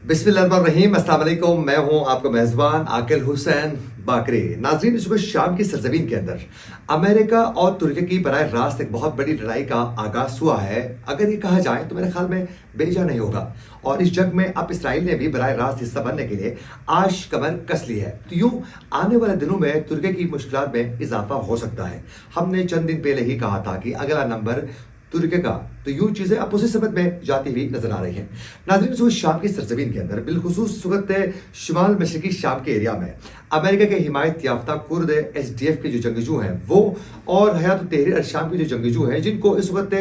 बिस्मिल्लाहिर्रहमानिर्रहीम। अस्सलाम वालेकुम। मैं हूं आपका मेज़बान आकिल हुसैन बाकरी। नाज़रीन, इस वक्त शाम की सरजमीन के अंदर अमेरिका और तुर्की की बराह रास्त एक बहुत बड़ी लड़ाई का आगाज हुआ है। अगर ये कहा जाए तो मेरे ख्याल में बेजा नहीं होगा। और इस जंग में अब इसराइल ने भी बराह रास्त हिस्सा बनने के लिए आज कमर कस ली है। तो यूं आने वाले दिनों में तुर्की की मुश्किलात में इजाफा हो सकता है। हमने चंद दिन पहले ही कहा था कि अगला नंबर तुर्की का, तो यूं चीजें अब उसी समझ में जाती हुई नजर आ रही हैं। नाज़रीन, इस वक्त शाम की सरजमीन के अंदर बिलखुसूस इस वक्त शुमाल मशरकी शाम के एरिया में अमेरिका के हिमायत याफ्ता कुर्द SDF के जो जंगजू हैं वो और हयात तहरीर अल-शाम के जो जंगजू हैं जिनको इस वक्त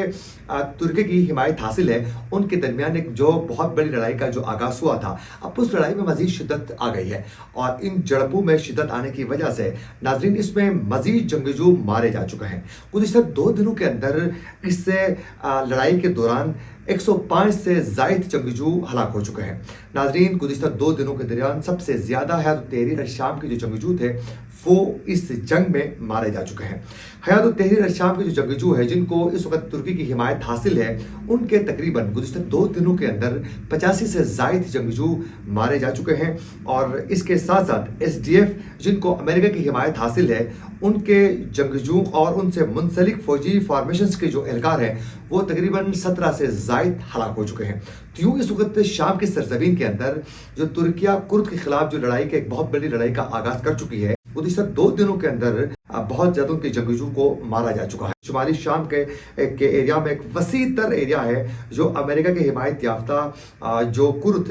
तुर्की की हिमायत हासिल है, उनके दरमियान एक जो बहुत बड़ी लड़ाई का जो आगाज हुआ था, अब उस लड़ाई में मजीद शिद्दत आ गई है। और इन झड़पों में शिद्दत आने की वजह से नाज़रीन इसमें मजीद जंगजू मारे जा चुके हैं। गुज़िश्ता 2 दिनों के अंदर इस लड़ाई के दौरान 105 से ज़ायद जंगजू हलाक हो चुके हैं। नाज़रीन, गुज़िश्ता 2 दिनों के दौरान सबसे ज़्यादा हयात तहरीर अल-शाम के जो जंगजू थे वो इस जंग में मारे जा चुके हैं। हयात तहरीर अल-शाम के जो जंगजू है जिनको इस वक्त तुर्की की हिमायत हासिल है, उनके तकरीबन गुज़िश्ता 2 दिनों के अंदर 85 से ज़ायद जंगजू मारे जा चुके हैं। और इसके साथ साथ SDF जिनको अमेरिका की हिमायत हासिल है, उनके जंगजू और उनसे मुंसलिक फौजी फॉर्मेशंस के जो एहलकार हैं वो तकरीबन 17 से ज़ायद हलाक हो चुके हैं। तो यूँ इस वक्त शाम की सरजमीन के अंदर जो तुर्किया कुर्द के खिलाफ जो लड़ाई के एक बहुत बड़ी लड़ाई का आगाज कर चुकी है, गुज़िश्ता 2 दिनों के अंदर बहुत ज्यादा उनके जंगजू को मारा जा चुका है। शुमाली शाम के एरिया में एक वसी तर एरिया है जो अमेरिका के हिमायत याफ्ता जो कुर्द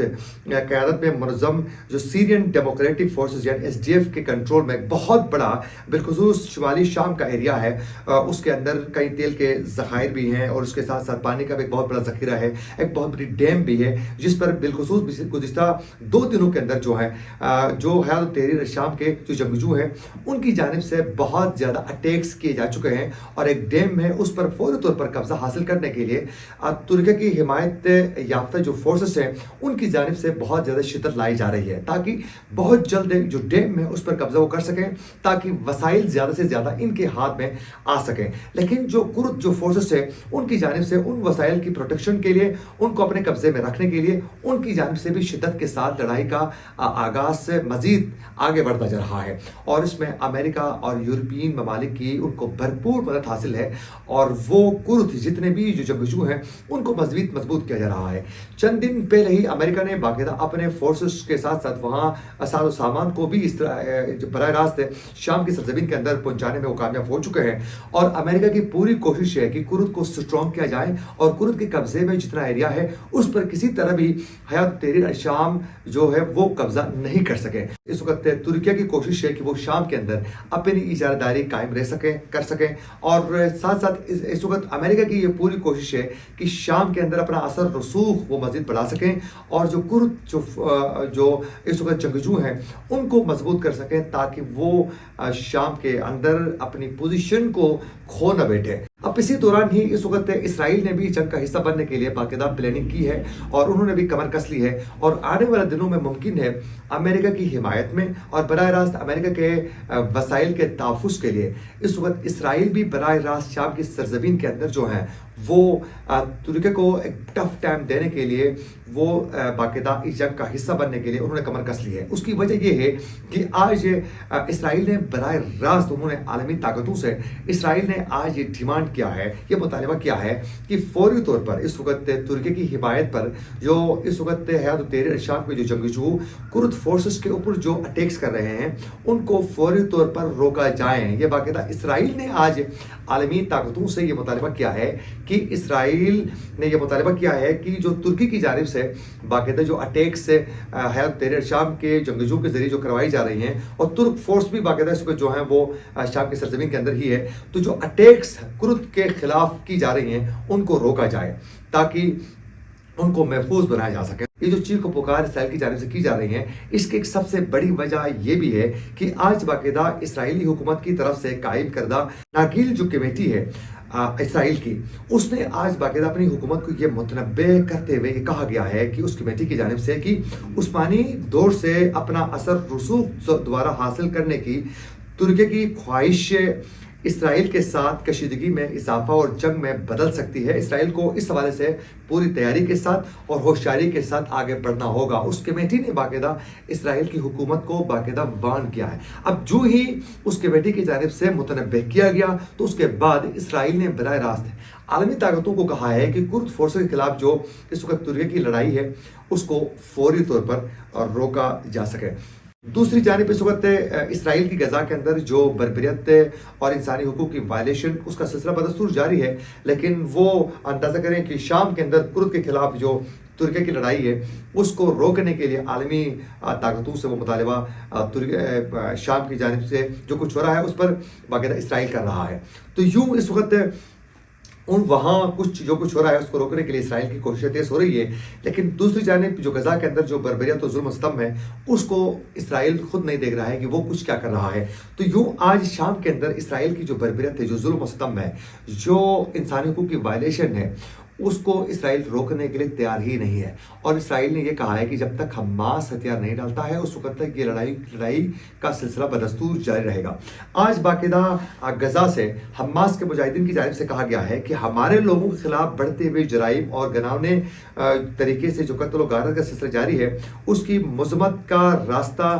क़यादत में मुनज़्ज़म जो सीरियन डेमोक्रेटिक फोर्सेस यानी SDF के कंट्रोल में एक बहुत बड़ा बिलखुसूस शुमाली शाम का एरिया है। उसके अंदर कई तेल के ज़खायर भी हैं और उसके साथ साथ पानी का भी एक बहुत बड़ा ज़ख़ीरा है, एक बहुत बड़ी डैम भी है जिस पर बिलखुसूस गुज़िश्ता 2 दिनों के अंदर जो है जो हयात तहरीर अल-शाम के जो जंगजू हैं उनकी जानिब से बहुत ज़्यादा अटैक्स किए जा चुके हैं। और एक डैम है उस पर फौरी तौर पर कब्जा हासिल करने के लिए तुर्की की हिमायत याफ्ता जो फोर्सेस हैं उनकी जानिब से बहुत ज़्यादा शिद्दत लाई जा रही है ताकि बहुत जल्द जो डैम है उस पर कब्जा वो कर सकें ताकि वसाइल ज़्यादा से ज़्यादा इनके हाथ में आ सकें। लेकिन जो कुर्द जो फोर्सेस है उनकी जानिब से उन वसाइल की प्रोटेक्शन के लिए, उनको अपने कब्जे में रखने के लिए उनकी जानिब से भी शिद्दत के साथ लड़ाई का आगाज से मजीद आगे बढ़ता जा रहा है। और इसमें अमेरिका और यूरोपीय ममालिक की उनको भरपूर मदद हासिल है और वो कुर्द जितने भी जो जंगजू हैं उनको मजबूत किया जा रहा है। चंद दिन पहले ही अमेरिका ने बाकायदा अपने फोर्सेस के साथ साथ वहाँ साजो सामान को भी इस तरह बराह रास्त शाम की सरजमीन के अंदर पहुँचाने में वो कामयाब हो चुके हैं। और अमेरिका की पूरी कोशिश है कि कुर्द को स्ट्रॉन्ग किया जाए और कुर्द के कब्जे में जितना एरिया है उस पर किसी तरह भी हयात तहरीर अल-शाम जो है वो कब्जा नहीं कर सके। इस वक्त तुर्की की कोशिश है कि वो शाम के अंदर अपनी इजारादारी कायम रह सकें, कर सकें। और साथ साथ इस वक्त अमेरिका की ये पूरी कोशिश है कि शाम के अंदर अपना असर रसूख वो मजीद बढ़ा सकें और जो कुर्द जो इस वक्त जंगजू हैं उनको मजबूत कर सकें ताकि वो शाम के अंदर अपनी पोजीशन को खो न बैठे। अब इसी दौरान ही इस वक्त इसराइल ने भी जंग का हिस्सा बनने के लिए बाकायदा प्लानिंग की है और उन्होंने भी कमर कस ली है। और आने वाले दिनों में मुमकिन है अमेरिका की हिमायत में और बराह रास्त अमेरिका के वसाइल के तहफ़्फ़ुज़ के लिए इस वक्त इसराइल भी बराह रास्त शाम की सरजमीन के अंदर जो है वो तुर्की को एक टफ टाइम देने के लिए वो बाकायदा इस जंग का हिस्सा बनने के लिए उन्होंने कमर कस ली है। उसकी वजह ये है कि आज इसराइल ने बराह रास्त उन्होंने आलमी ताकतों से इसराइल ने आज ये डिमांड किया है, ये मुतालबा किया है कि फौरी तौर पर इस वक्त तुर्की की हिमायत पर जो इस वक्त हयात तहरीर अल-शाम के जो जंगजू कुर्द फोर्सेस के ऊपर जो अटैक्स कर रहे हैं उनको फौरी तौर पर रोका जाए। ये बाकायदा इसराइल ने आज आलमी ताकतों से ये मुतालबा किया है कि इसराइल ने यह मुतालबा किया है कि जो तुर्की की जानिब से बाकायदा जो अटैक्स हयात तहरीर अल-शाम के जंगजू के जरिए जो करवाई जा रही हैं और तुर्क फोर्स भी बाकायदा इस वक्त जो है वो शाम की सरजमीन के अंदर ही है, तो जो अटैक्स कुर्द के खिलाफ की जा रही हैं उनको रोका जाए ताकि उनको महफूज बनाया जा सके। ये जो चीख पुकार इसराइल की जानिब से की जा रही है इसकी एक सबसे बड़ी वजह यह भी है कि आज बाकायदा इसराइली हुकूमत की तरफ से कायम करदा नागिल जो कमेटी है इसराइल की, उसने आज बाकायदा अपनी हुकूमत को यह मुतनब्बे करते हुए ये कहा गया है कि उस कमेटी की जानिब से कि उस्मानी दौर से अपना असर रसूख दोबारा हासिल करने की तुर्की की ख्वाहिश اسرائیل کے ساتھ کشیدگی میں اضافہ اور جنگ میں بدل سکتی ہے۔ اسرائیل کو اس حوالے سے پوری تیاری کے ساتھ اور ہوشیاری کے ساتھ آگے بڑھنا ہوگا۔ اس کمیٹی نے باقاعدہ اسرائیل کی حکومت کو باقاعدہ وارن کیا ہے۔ اب جو ہی اس کمیٹی کی جانب سے متنبہ کیا گیا تو اس کے بعد اسرائیل نے براہ راست عالمی طاقتوں کو کہا ہے کہ کرد فورسز کے خلاف جو اس وقت ترکی کی لڑائی ہے اس کو فوری طور پر روکا جا سکے۔ دوسری جانب اس وقت اسرائیل کی غزہ کے اندر جو بربریت اور انسانی حقوق کی وائلیشن اس کا سلسلہ بدستور جاری ہے، لیکن وہ اندازہ کریں کہ شام کے اندر کرد کے خلاف جو ترکی کی لڑائی ہے اس کو روکنے کے لیے عالمی طاقتوں سے وہ مطالبہ شام کی جانب سے جو کچھ ہو رہا ہے اس پر باقاعدہ اسرائیل کر رہا ہے۔ تو یوں اس وقت وہاں جو کچھ ہو رہا ہے اس کو روکنے کے لیے اسرائیل کی کوششیں تیز ہو رہی ہے، لیکن دوسری جانب جو غزہ کے اندر جو بربریت و ظلم و ستم ہے اس کو اسرائیل خود نہیں دیکھ رہا ہے کہ وہ کچھ کیا کر رہا ہے۔ تو یوں آج شام کے اندر اسرائیل کی جو بربریت ہے، جو ظلم و ستم ہے، جو انسانی حقوق کی وائلیشن ہے، اس کو اسرائیل روکنے کے لیے تیار ہی نہیں ہے۔ اور اسرائیل نے یہ کہا ہے کہ جب تک حماس ہتھیار نہیں ڈالتا ہے اس وقت تک یہ لڑائی کا سلسلہ بدستور جاری رہے گا۔ آج باقاعدہ غزہ سے حماس کے مجاہدین کی جانب سے کہا گیا ہے کہ ہمارے لوگوں کے خلاف بڑھتے ہوئے جرائم اور گھناؤنے طریقے سے جو قتل و غارت کا سلسلہ جاری ہے اس کی مذمت کا راستہ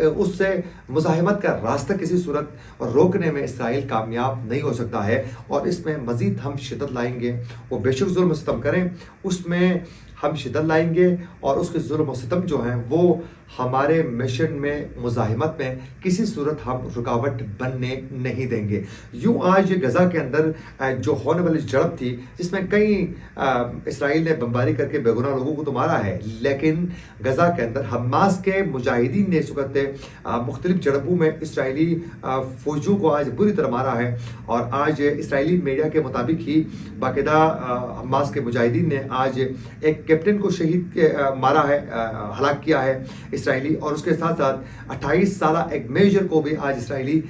اس سے مزاحمت کا راستہ کسی صورت روکنے میں اسرائیل کامیاب نہیں ہو سکتا ہے، اور اس میں مزید ہم شدت لائیں گے۔ وہ بے شک ظلم و ستم کریں، اس میں ہم شدت لائیں گے، اور اس کے ظلم و ستم جو ہیں وہ ہمارے مشن میں مزاحمت میں کسی صورت ہم رکاوٹ بننے نہیں دیں گے۔ یوں آج غزہ کے اندر جو ہونے والی جھڑپ تھی جس میں کئی اسرائیل نے بمباری کر کے بے گناہ لوگوں کو تو مارا ہے، لیکن غزہ کے اندر حماس کے مجاہدین نے اس وقت مختلف جھڑپوں میں اسرائیلی فوجیوں کو آج بری طرح مارا ہے، اور آج اسرائیلی میڈیا کے مطابق ہی باقاعدہ حماس کے مجاہدین نے آج ایک کیپٹن کو شہید مارا ہے، ہلاک کیا ہے اسرائیلی، اور اس کے ساتھ ساتھ 28 سالہ ایک میجر کو بھی آج اسرائیلی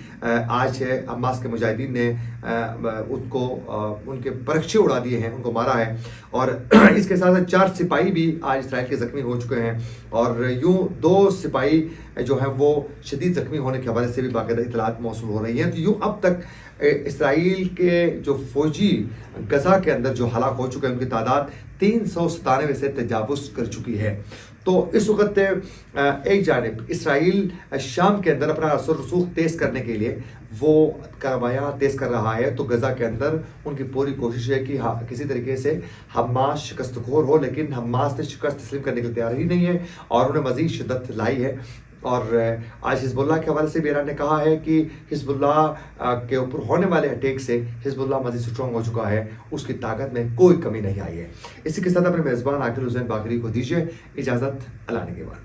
حماس کے مجاہدین نے ان کے پرچھے اڑا دیے ہیں، ان کو مارا ہے، اور اس کے ساتھ ساتھ 4 سپاہی بھی آج اسرائیل کے زخمی ہو چکے ہیں، اور یوں 2 سپاہی جو ہیں وہ شدید زخمی ہونے کے حوالے سے بھی باقاعدہ اطلاعات موصول ہو رہی ہیں۔ تو یوں اب تک اسرائیل کے جو فوجی غزہ کے اندر جو ہلاک ہو چکے ہیں ان کی تعداد 397 سے تجاوز کر چکی ہے۔ تو اس وقت ایک جانب اسرائیل شام کے اندر اپنا اثر رسوخ تیز کرنے کے لیے وہ کارروائیاں تیز کر رہا ہے، تو غزہ کے اندر ان کی پوری کوشش ہے کہ کسی طریقے سے حماس شکست خور ہو، لیکن حماس نے شکست تسلیم کرنے کے لیے تیار ہی نہیں ہے، اور انہیں مزید شدت لائی ہے۔ اور آج حزب اللہ کے حوالے سے بھی ایران نے کہا ہے کہ حزب اللہ کے اوپر ہونے والے اٹیک سے حزب اللہ مزید اسٹرانگ ہو چکا ہے، اس کی طاقت میں کوئی کمی نہیں آئی ہے۔ اسی کے ساتھ اپنے میزبان عاقل حسین باقری کو دیجیے اجازت، اللہ نگہبان۔